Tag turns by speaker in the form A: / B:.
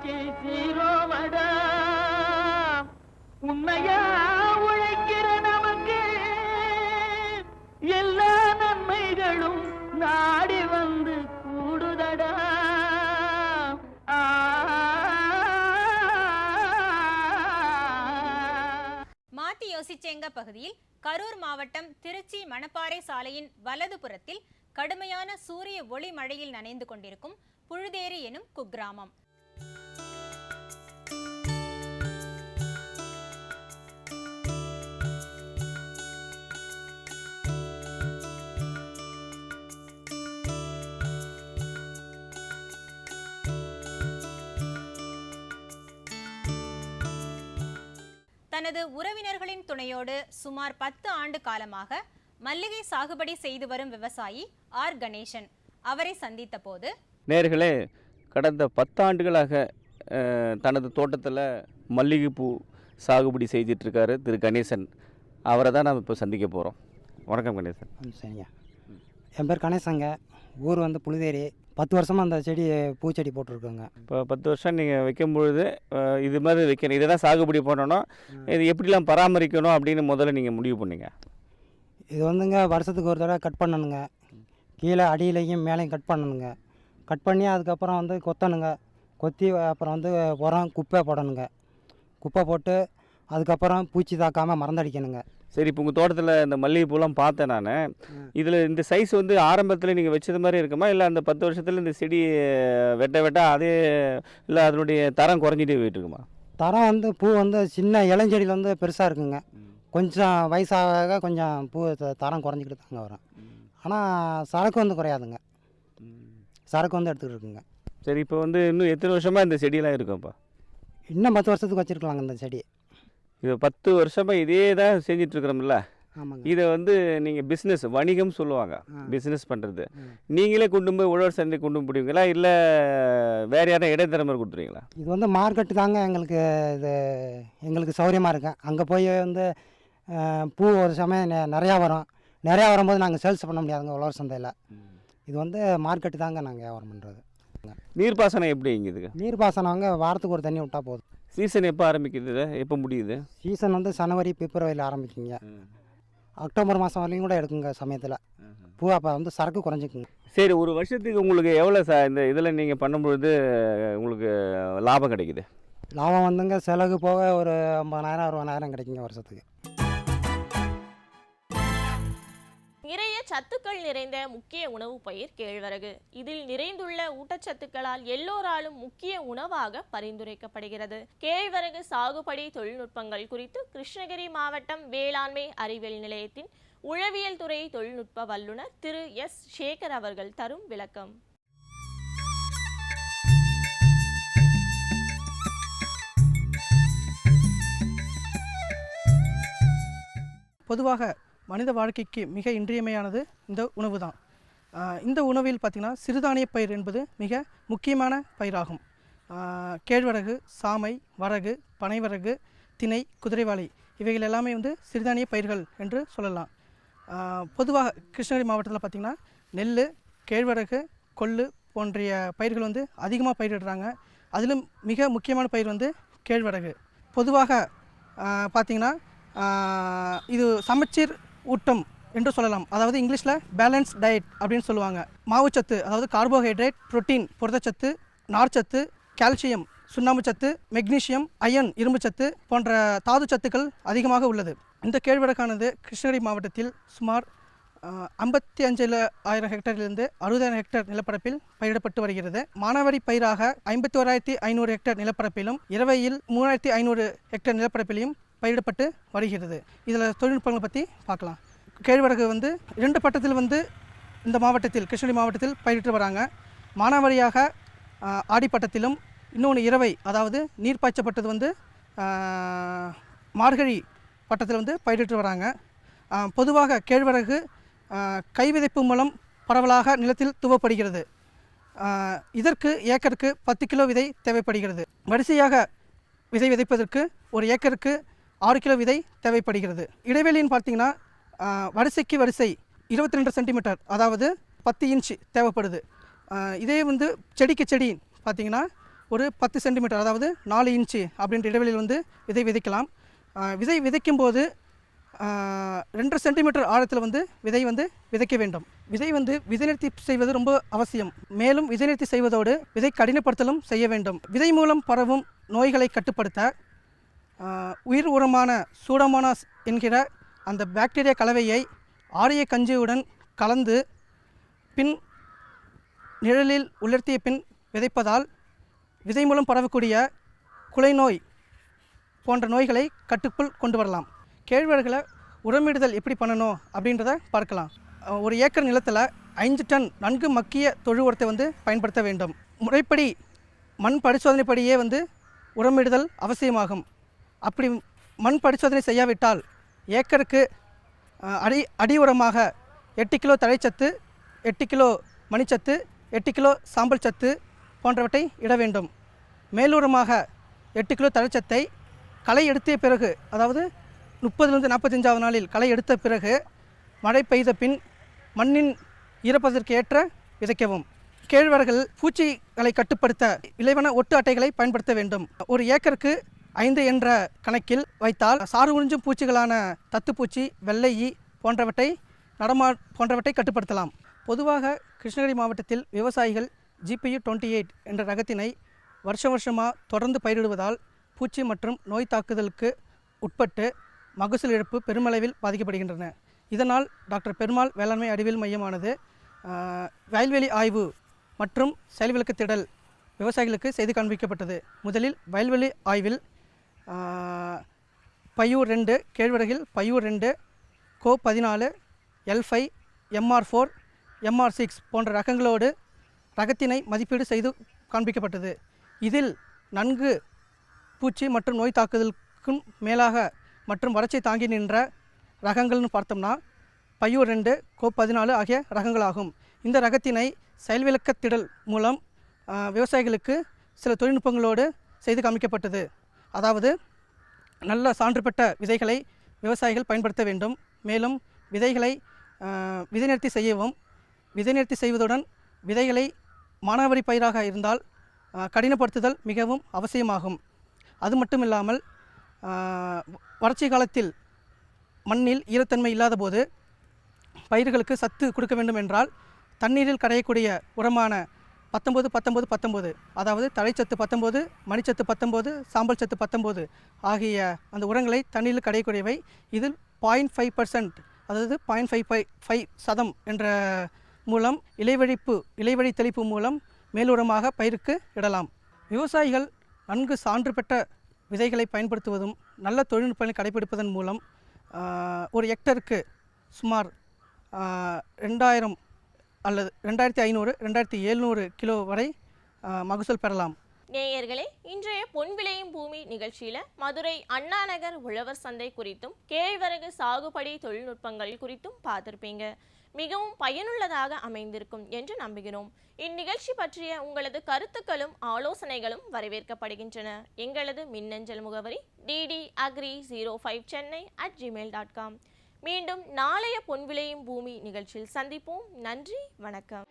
A: வச்சு சீரோமடா உண்மையா உழைக்கிற நமக்கு எல்லா நன்மைகளும் நாடி வந்து கூடுதடா.
B: மாத்தி யோசிச்சேங்க பகுதியில் கரூர் மாவட்டம் திருச்சி மணப்பாறை சாலையின் வலது புறத்தில் கடுமையான சூரிய ஒளி மழையில் நனைந்து கொண்டிருக்கும் புழுதேரி எனும் குக்கிராமம். தனது உறவினர்களின் துணையோடு சுமார் 10 ஆண்டு காலமாக மல்லிகை சாகுபடி செய்து வரும் விவசாயி ஆர் கணேசன் அவரை சந்தித்த போது,
C: நேயர்களே, கடந்த 10 ஆண்டுகளாக தனது தோட்டத்தில் மல்லிகைப்பூ சாகுபடி செய்துட்ருக்காரு திரு கணேசன். அவரை தான் நம்ம இப்போ சந்திக்க போகிறோம். வணக்கம் கணேசன்.
D: சரிங்க, என் பேர் கணேசங்க. ஊர் வந்து புழுதேரி. 10 வருஷமாக அந்த செடி பூச்செடி போட்டிருக்கோங்க.
C: இப்போ 10 வருஷம் நீங்கள் வைக்கும்பொழுது இது மாதிரி வைக்கணும், இதை தான் சாகுபடி பண்ணணும், இது எப்படிலாம் பராமரிக்கணும் அப்படின்னு முதல்ல நீங்கள் முடிவு பண்ணீங்க?
D: இது வந்துங்க வருஷத்துக்கு ஒரு தடவை கட் பண்ணணுங்க. கீழே அடியிலையும் மேலேயும் கட் பண்ணணுங்க. கட் பண்ணி அதுக்கப்புறம் வந்து கொத்தணுங்க. கொத்தி அப்புறம் வந்து உரம் குப்பை போடணுங்க. குப்பை போட்டு அதுக்கப்புறம் பூச்சி தாக்காமல் மறந்தடிக்கணுங்க.
C: சரி, இப்போ உங்கள் தோட்டத்தில் இந்த மல்லிகைப்பூலாம் பார்த்தேன் நான். இதில் இந்த சைஸ் வந்து ஆரம்பத்தில் நீங்கள் வச்சது மாதிரி இருக்குமா, இல்லை அந்த 10 வருஷத்தில் இந்த செடி வெட்ட அதே, இல்லை அதனுடைய தரம் குறைஞ்சிட்டே போயிட்டு இருக்குமா?
D: தரம் வந்து பூ வந்து சின்ன இளஞ்செடியில் வந்து பெருசாக இருக்குங்க. கொஞ்சம் வயசாக கொஞ்சம் பூ தரம் குறைஞ்சிக்கிட்டு தாங்க வரும். ஆனால் சரக்கு வந்து குறையாதுங்க. சரக்கு வந்து எடுத்துக்கிட்டு இருக்குங்க.
C: சரி, இப்போ வந்து இன்னும் எத்தனை வருஷமாக இந்த செடியெல்லாம் இருக்கும்ப்பா?
D: இன்னும் 10 வருஷத்துக்கு வச்சுருக்கலாங்க இந்த செடி.
C: இது 10 வருஷமாக இதே தான் செஞ்சிட்ருக்குறோம்ல.
D: ஆமாங்க.
C: இதை வந்து நீங்கள் பிஸ்னஸ், வணிகம் சொல்லுவாங்க, பிஸ்னஸ் பண்ணுறது. நீங்களே கொண்டு போய் உழவர் சந்தை கொண்டு போய் போடுவீங்களா, இல்லை வேறு யாரும் இடைத்தரமாக கொடுத்துருவீங்களா?
D: இது வந்து மார்க்கெட்டு தாங்க எங்களுக்கு. இது எங்களுக்கு சௌகரியமாக இருக்கும். அங்கே போய் வந்து பூ ஒரு சமயம் நிறையா வரும். நிறையா வரும்போது நாங்கள் சேல்ஸ் பண்ண முடியாதுங்க உழவர் சந்தையில். இது வந்து மார்க்கெட்டு தாங்க நாங்கள் வியாபாரம் பண்ணுறது.
C: நீர்ப்பாசனம் எப்படி இங்கே இதுக்கு?
D: நீர்ப்பாசனங்க வாரத்துக்கு ஒரு தண்ணி விட்டால் போதும்.
C: சீசன் எப்போ ஆரம்பிக்குது, எப்போ முடியுது?
D: சீசன் வந்து ஜனவரி பிப்ரவரியில் ஆரம்பிக்குங்க. அக்டோபர் மாதம் வரையும் கூட எடுக்குங்க சமயத்தில். பூ அப்போ வந்து சரக்கு குறைஞ்சிக்குங்க.
C: சரி, ஒரு வருஷத்துக்கு உங்களுக்கு எவ்வளோ இந்த இதில் நீங்கள் பண்ணும்பொழுது உங்களுக்கு லாபம் கிடைக்குது?
D: லாபம் வந்துங்க செலவு போக ஒரு 50,000 60,000 கிடைக்குங்க வருஷத்துக்கு.
E: நிறைய சத்துக்கள் நிறைந்த முக்கிய உணவு பயிர் கேழ்வரகு. இதில் நிறைந்துள்ள ஊட்டச்சத்துக்களால் எல்லோராலும் முக்கிய உணவாக பரிந்துரைக்கப்படுகிறது. கேழ்வரகு சாகுபடி தொழில்நுட்பங்கள் குறித்து கிருஷ்ணகிரி மாவட்டம் வேளாண்மை அறிவியல் நிலையத்தின் உழவியல் துறை தொழில்நுட்ப வல்லுநர் திரு எஸ் சேகர் அவர்கள் தரும் விளக்கம்.
F: பொதுவாக மனித வாழ்க்கைக்கு மிக இன்றியமையானது இந்த உணவு தான். இந்த உணவில் பார்த்திங்கன்னா சிறுதானிய பயிர் என்பது மிக முக்கியமான பயிராகும். கேழ்வரகு, சாமை, வரகு, பனைவரகு, திணை, குதிரைவாளி இவைகள் எல்லாமே வந்து சிறுதானிய பயிர்கள் என்று சொல்லலாம். பொதுவாக கிருஷ்ணகிரி மாவட்டத்தில் பார்த்திங்கன்னா நெல், கேழ்வரகு, கொள்ளு போன்ற பயிர்கள் வந்து அதிகமாக பயிரிடுறாங்க. அதிலும் மிக முக்கியமான பயிர் வந்து கேழ்வரகு. பொதுவாக பார்த்திங்கன்னா இது சமச்சீர் ஊட்டம் என்று சொல்லலாம். அதாவது இங்கிலீஷில் பேலன்ஸ் டயட் அப்படின்னு சொல்லுவாங்க. மாவுச்சத்து, அதாவது கார்போஹைட்ரேட், புரோட்டீன், புரதச்சத்து, நார்ச்சத்து, கால்சியம், சுண்ணாம்புச்சத்து, மெக்னீசியம், அயன், இரும்புச்சத்து போன்ற தாது சத்துக்கள் அதிகமாக உள்ளது. இந்த கேழ்வரகானது கிருஷ்ணகிரி மாவட்டத்தில் சுமார் 55,000 ஹெக்டரிலிருந்து 60,000 ஹெக்டர் நிலப்பரப்பில் பயிரிடப்பட்டு வருகிறது. மானாவாரி பயிராக 51,500 ஹெக்டர் நிலப்பரப்பிலும், இரவையில் 3,500 ஹெக்டர் நிலப்பரப்பிலையும் பயிரிடப்பட்டு வருகிறது. இதில் தொழில்நுட்பங்களை பற்றி பார்க்கலாம். கேழ்வரகு வந்து 2 பட்டத்தில் வந்து இந்த மாவட்டத்தில், கிருஷ்ணகிரி மாவட்டத்தில் பயிரிட்டு வராங்க. மானாவாரியாக ஆடிப்பட்டத்திலும், இன்னொன்று இரவை, அதாவது நீர் பாய்ச்சப்பட்டது வந்து மார்கழி பட்டத்தில் வந்து பயிரிட்டு வராங்க. பொதுவாக கேழ்வரகு கைவிதைப்பு மூலம் பரவலாக நிலத்தில் துவப்படுகிறது. இதற்கு ஏக்கருக்கு 10 கிலோ விதை தேவைப்படுகிறது. வரிசையாக விதை விதைப்பதற்கு ஒரு ஏக்கருக்கு 6 கிலோ விதை தேவைப்படுகிறது. இடைவெளின்னு பார்த்திங்கன்னா வரிசைக்கு வரிசை 22 சென்டிமீட்டர், அதாவது 10 இன்ச் தேவைப்படுது. இதே வந்து செடிக்கு செடி பார்த்திங்கன்னா ஒரு 10 சென்டிமீட்டர், அதாவது 4 இன்ச்சு அப்படின்ற இடைவெளியில் வந்து விதை விதைக்கலாம். விதை விதைக்கும் போது 2 சென்டிமீட்டர் ஆழத்தில் வந்து விதை வந்து விதைக்க வேண்டும். விதை வந்து விதை நிறுத்தி செய்வது ரொம்ப அவசியம். மேலும் விதை நிறுத்தி செய்வதோடு விதை கடினப்படுத்தலும் செய்ய வேண்டும். விதை மூலம் பரவும் நோய்களை கட்டுப்படுத்த உயிர் உரமான சூடோமோனாஸ் என்கிற அந்த பாக்டீரியா கலவையை ஆரிய கஞ்சியுடன் கலந்து பின் நிழலில் உலர்த்திய பின் விதைப்பதால் விதை மூலம் பரவக்கூடிய குலை நோய் போன்ற நோய்களை கட்டுக்குள் கொண்டு வரலாம். கேழ்வரகுல உரமிடுதல் எப்படி பண்ணணும் அப்படின்றத பார்க்கலாம். ஒரு ஏக்கர் நிலத்தில் 5 டன் நன்கு மக்கிய தொழு உரத்தை வந்து பயன்படுத்த வேண்டும். முறைப்படி மண் பரிசோதனைப்படியே வந்து உரமிடுதல் அவசியமாகும். அப்படி மண் பரிசோதனை செய்யாவிட்டால் ஏக்கருக்கு அடி உரமாக 8 கிலோ தழைச்சத்து, 8 கிலோ மணிச்சத்து, 8 கிலோ சாம்பல் சத்து போன்றவற்றை இட வேண்டும். மேலுரமாக 8 கிலோ தழைச்சத்தை களை எடுத்த பிறகு, அதாவது 30லிருந்து 45வது நாளில் களை எடுத்த பிறகு மழை பெய்த பின் மண்ணின் ஈரப்பதற்கு ஏற்ற விதைக்கவும். கேழ்வரகில் பூச்சிகளை கட்டுப்படுத்த விளைவன ஒட்டு அட்டைகளை பயன்படுத்த வேண்டும். ஒரு ஏக்கருக்கு 5 என்ற கணக்கில் வைத்தால் சாறு உறிஞ்சும் பூச்சிகளான தத்துப்பூச்சி, வெள்ளையி போன்றவற்றை கட்டுப்படுத்தலாம். பொதுவாக கிருஷ்ணகிரி மாவட்டத்தில் விவசாயிகள் GPU 28 என்ற ரகத்தினை வருஷமாக தொடர்ந்து பயிரிடுவதால் பூச்சி மற்றும் நோய் தாக்குதலுக்கு உட்பட்டு மகசூல் இழப்பு பெருமளவில் பாதிக்கப்படுகின்றன. இதனால் டாக்டர் பெருமாள் வேளாண்மை அறிவியல் மையமானது வயல்வெளி ஆய்வு மற்றும் செயல்விளக்கத்திடல் விவசாயிகளுக்கு செய்து காண்பிக்கப்பட்டது. முதலில் வயல்வெளி ஆய்வில் Paiyur 2, கேழ்வரகில் Paiyur 2, CO14, L5, MR4, MR6 போன்ற ரகங்களோடு ரகத்தினை மதிப்பீடு செய்து காண்பிக்கப்பட்டது. இதில் நன்கு பூச்சி மற்றும் நோய் தாக்குதலுக்கும் மேலாக மற்றும் வறட்சி தாங்கி நின்ற ரகங்கள்னு பார்த்தோம்னா பையூர் 2, CO14 ஆகிய ரகங்களாகும். இந்த ரகத்தினை செயல்விளக்கத்திடல் மூலம் விவசாயிகளுக்கு சில தொழில்நுட்பங்களோடு செய்து காமிக்கப்பட்டது. அதாவது நல்ல சான்று பெற்ற விதைகளை விவசாயிகள் பயன்படுத்த வேண்டும். மேலும் விதைகளை விதை நிறுத்தி செய்யவும், விதை நிறுத்தி செய்வதுடன் விதைகளை மானாவாரி பயிராக இருந்தால் கடினப்படுத்துதல் மிகவும் அவசியமாகும். அது மட்டும் இல்லாமல் வறட்சி காலத்தில் மண்ணில் ஈரத்தன்மை இல்லாத போது பயிர்களுக்கு சத்து கொடுக்க வேண்டும் என்றால் தண்ணீரில் கரையக்கூடிய உரமான 19-19-19, அதாவது தழைச்சத்து 19, மணிச்சத்து 19, சாம்பல் சத்து 19 ஆகிய அந்த உரங்களை தண்ணீரில் கரையக்கூடியவை. இதில் 0.5%, அதாவது 0.55% என்ற மூலம் இலைவழி தெளிப்பு மூலம் மேலுரமாக பயிருக்கு இடலாம். விவசாயிகள் நன்கு சான்று பெற்ற விதைகளை பயன்படுத்துவதும் நல்ல தொழில்நுட்பங்களை கடைபிடிப்பதன் மூலம் ஒரு ஹெக்டருக்கு சுமார் 2000 அல்லது 2500, 2700 கிலோ வரை மகசூல் பெறலாம்.
E: நேயர்களே, இன்றைய பொன் விளையும் பூமி நிகழ்ச்சியில மதுரை அண்ணாநகர் உழவர் சந்தை குறித்தும் கேழ்வரகு சாகுபடி தொழில்நுட்பங்கள் குறித்தும் பார்த்திருப்பீங்க. மிகவும் பயனுள்ளதாக அமைந்திருக்கும் என்று நம்புகிறோம். இந்நிகழ்ச்சி பற்றிய உங்களது கருத்துக்களும் ஆலோசனைகளும் வரவேற்கப்படுகின்றன. எங்களது மின்னஞ்சல் முகவரி ddagri05chennai@gmail.com. மீண்டும் நாளைய பொன் விளையும் பூமி நிகழ்ச்சியில் சந்திப்போம். நன்றி, வணக்கம்.